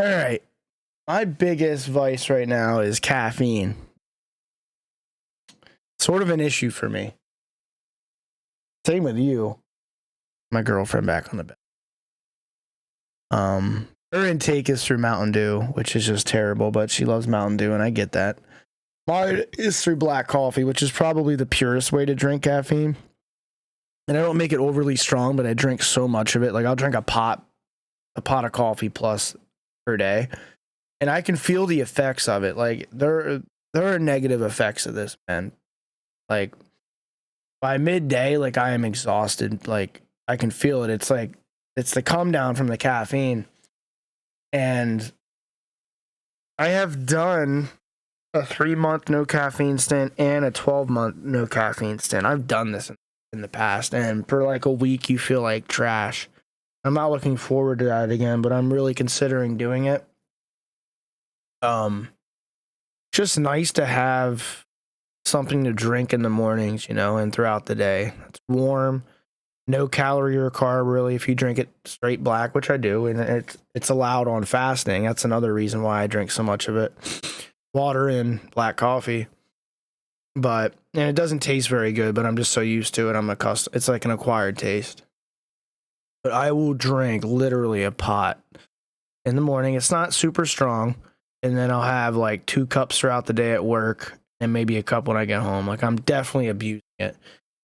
All right. My biggest vice right now is caffeine. Sort of an issue for me. Same with you. My girlfriend back on the bed. Her intake is through Mountain Dew, which is just terrible, but she loves Mountain Dew, and I get that. Mine is through black coffee, which is probably the purest way to drink caffeine. And I don't make it overly strong, but I drink so much of it. Like I'll drink a pot of coffee plus per day, and I can feel the effects of it. Like there are negative effects of this, man. Like by midday, like I am exhausted. Like I can feel it. It's like it's the come down from the caffeine. And I have done a 3-month no caffeine stint and a 12-month no caffeine stint. I've done this in the past, and for like a week you feel like trash. I'm not looking forward to that again, but I'm really considering doing it. Just nice to have something to drink in the mornings, you know, and throughout the day. It's warm, no calorie or carb really if you drink it straight black, which I do, and it's allowed on fasting. That's another reason why I drink so much of it. Water and black coffee. And it doesn't taste very good, but I'm just so used to it. I'm accustomed. It's like an acquired taste. But I will drink literally a pot in the morning. It's not super strong. And then I'll have like 2 cups throughout the day at work and maybe a cup when I get home. Like I'm definitely abusing it.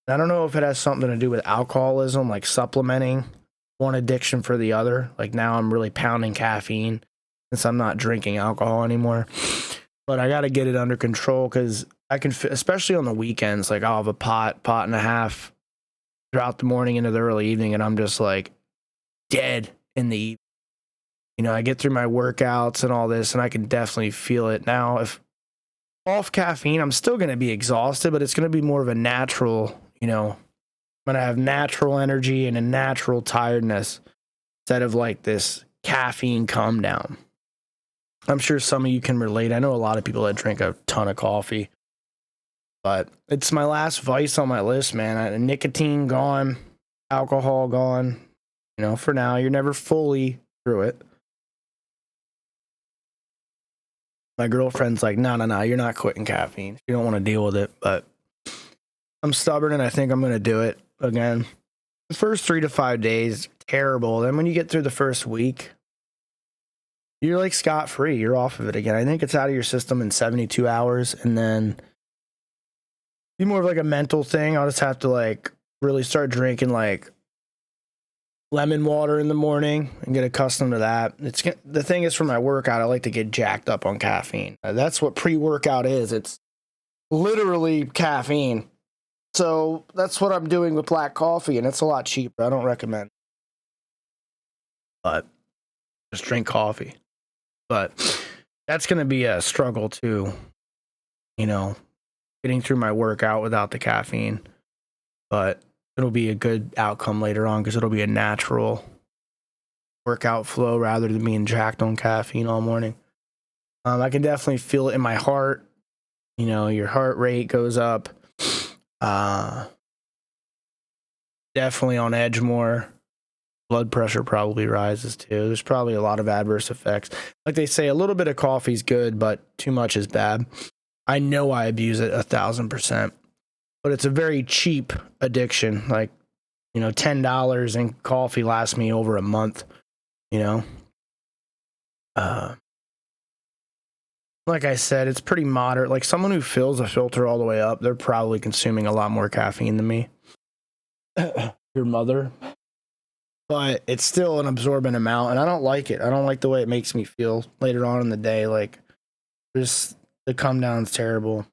And I don't know if it has something to do with alcoholism, like supplementing one addiction for the other. Like now I'm really pounding caffeine since I'm not drinking alcohol anymore. But I got to get it under control because I can, especially on the weekends, like I'll have a pot and a half throughout the morning into the early evening, and I'm just like dead in the evening. You know, I get through my workouts and all this, and I can definitely feel it. Now, if off caffeine, I'm still going to be exhausted, but it's going to be more of a natural, you know, I'm going to have natural energy and a natural tiredness instead of like this caffeine come down. I'm sure some of you can relate. I know a lot of people that drink a ton of coffee, but it's my last vice on my list, man. Nicotine gone, alcohol gone. You know, for now, you're never fully through it. My girlfriend's like, no, you're not quitting caffeine. You don't want to deal with it, but I'm stubborn and I think I'm going to do it again. The first 3 to 5 days, terrible. Then when you get through the first week, you're like scot-free. You're off of it again. I think it's out of your system in 72 hours, and then be more of like a mental thing. I'll just have to like really start drinking like lemon water in the morning and get accustomed to that. The thing is, for my workout, I like to get jacked up on caffeine. That's what pre-workout is. It's literally caffeine. So that's what I'm doing with black coffee, and it's a lot cheaper. I don't recommend, but just drink coffee. But that's going to be a struggle too, you know, getting through my workout without the caffeine. But it'll be a good outcome later on because it'll be a natural workout flow rather than being jacked on caffeine all morning. I can definitely feel it in my heart. You know, your heart rate goes up. Definitely on edge more. Blood pressure probably rises too. There's probably a lot of adverse effects. Like they say, a little bit of coffee is good, but too much is bad. I know I abuse it 1,000%, but it's a very cheap addiction. Like, you know, $10 in coffee lasts me over a month, you know? Like I said, it's pretty moderate. Like someone who fills a filter all the way up, they're probably consuming a lot more caffeine than me. Your mother. But it's still an absorbent amount, and I don't like it. I don't like the way it makes me feel later on in the day. Like, just the come down's terrible.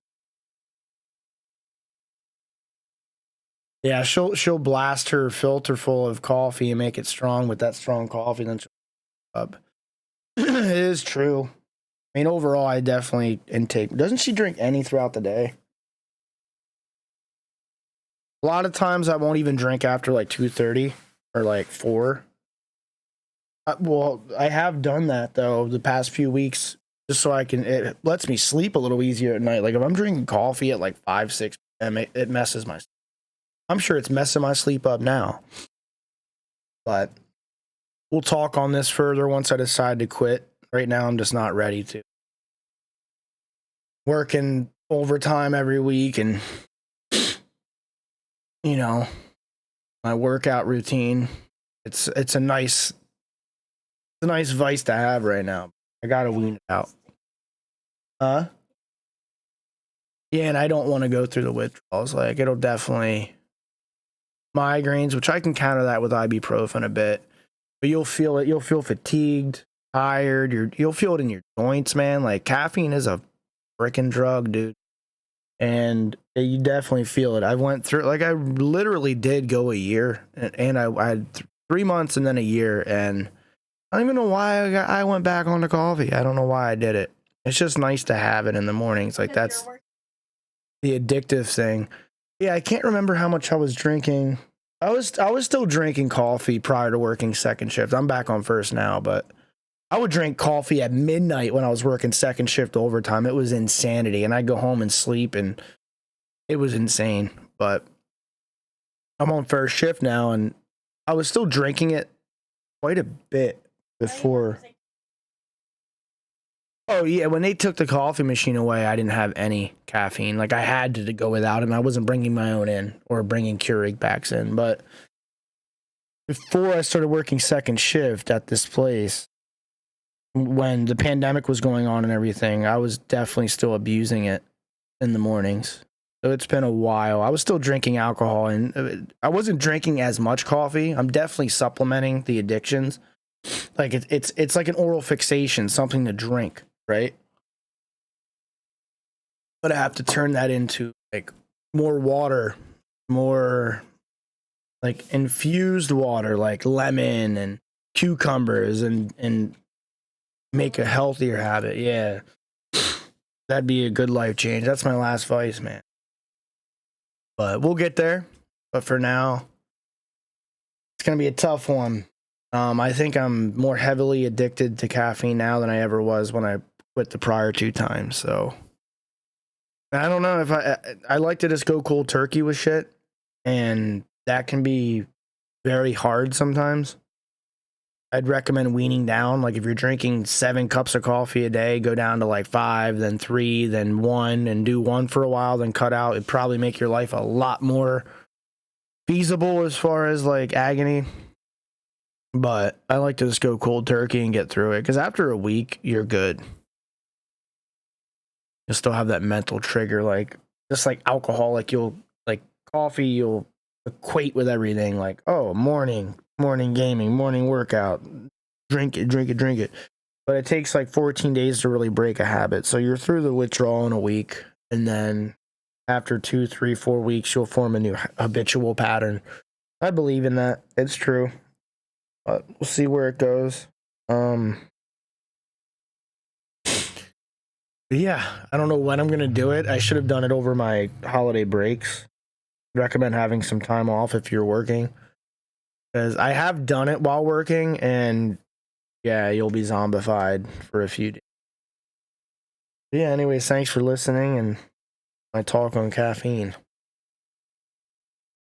Yeah, she'll blast her filter full of coffee and make it strong with that strong coffee, then she'll up. It is true. I mean, overall, I definitely intake. Doesn't she drink any throughout the day? A lot of times, I won't even drink after like 2:30 or like 4. Well, I have done that though the past few weeks, just so it lets me sleep a little easier at night. Like if I'm drinking coffee at like 5, 6 p.m., it messes my. I'm sure it's messing my sleep up now. But we'll talk on this further once I decide to quit right now I'm just not ready to. Working overtime every week and, you know, my workout routine. It's a nice vice to have right now. I gotta wean it out. Huh? Yeah, and I don't want to go through the withdrawals. Like it'll definitely migraines, which I can counter that with ibuprofen a bit. But you'll feel it. You'll feel fatigued, tired. You'll feel it in your joints, man. Like caffeine is a freaking drug, dude. And you definitely feel it. I went through, like, I literally did go a year, and I had 3 months and then a year, and I don't even know why I went back on the coffee. I don't know why I did it. It's just nice to have it in the mornings. Like that's the addictive thing. Yeah, I can't remember how much I was drinking. I was still drinking coffee prior to working second shift. I'm back on first now, but I would drink coffee at midnight when I was working second shift overtime. It was insanity. And I'd go home and sleep, and it was insane. But I'm on first shift now, and I was still drinking it quite a bit before. Oh, yeah. When they took the coffee machine away, I didn't have any caffeine. Like, I had to go without it, and I wasn't bringing my own in or bringing Keurig packs in. But before I started working second shift at this place, when the pandemic was going on and everything, I was definitely still abusing it in the mornings. So it's been a while. I was still drinking alcohol, and I wasn't drinking as much coffee. I'm definitely supplementing the addictions. Like it's like an oral fixation, something to drink, right? But I have to turn that into like more water, more like infused water, like lemon and cucumbers, and make a healthier habit. Yeah. That'd be a good life change. That's my last vice, man. But we'll get there. But for now, it's going to be a tough one. I think I'm more heavily addicted to caffeine now than I ever was when I quit the prior 2 times. So I don't know if I like to just go cold turkey with shit. And that can be very hard sometimes. I'd recommend weaning down. Like if you're drinking 7 cups of coffee a day, go down to like 5, then 3, then 1, and do 1 for a while, then cut out. It'd probably make your life a lot more feasible as far as like agony. But I like to just go cold turkey and get through it, because after a week, you're good. You'll still have that mental trigger, like just like alcohol, like coffee, you'll equate with everything. Like, oh, morning gaming, morning workout, drink it. But it takes like 14 days to really break a habit. So you're through the withdrawal in a week, and then after 2, 3, 4 weeks, you'll form a new habitual pattern. I believe in that. It's true. But we'll see where it goes. Yeah, I don't know when I'm gonna do it. I should have done it over my holiday breaks. Recommend having some time off if you're working, because I have done it while working, and yeah, you'll be zombified for a few days. Yeah, anyways, thanks for listening and my talk on caffeine.